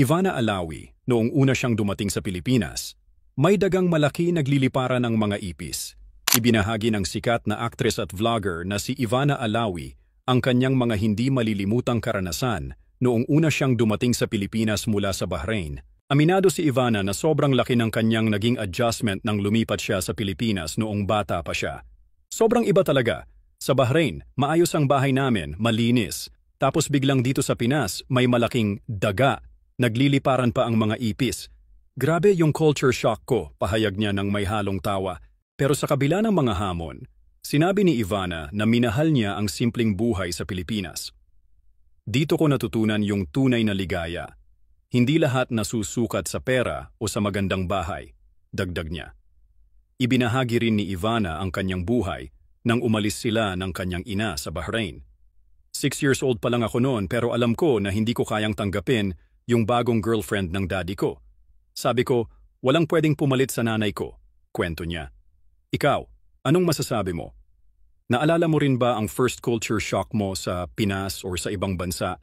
Ivana Alawi, noong una siyang dumating sa Pilipinas, may dagang malaki nagliliparan ng mga ipis. Ibinahagi ng sikat na aktres at vlogger na si Ivana Alawi ang kanyang mga hindi malilimutang karanasan noong una siyang dumating sa Pilipinas mula sa Bahrain. Aminado si Ivana na sobrang laki ng kanyang naging adjustment nang lumipat siya sa Pilipinas noong bata pa siya. Sobrang iba talaga. Sa Bahrain, maayos ang bahay namin, malinis. Tapos biglang dito sa Pinas, may malaking daga. Nagliliparan pa ang mga ipis. Grabe yung culture shock ko, pahayag niya ng may halong tawa. Pero sa kabila ng mga hamon, sinabi ni Ivana na minahal niya ang simpleng buhay sa Pilipinas. Dito ko natutunan yung tunay na ligaya. Hindi lahat nasusukat sa pera o sa magandang bahay, dagdag niya. Ibinahagi rin ni Ivana ang kanyang buhay nang umalis sila ng kanyang ina sa Bahrain. 6 years old pa lang ako noon pero alam ko na hindi ko kayang tanggapin yung bagong girlfriend ng daddy ko. Sabi ko, walang pwedeng pumalit sa nanay ko, kwento niya. Ikaw, anong masasabi mo? Naalala mo rin ba ang first culture shock mo sa Pinas or sa ibang bansa?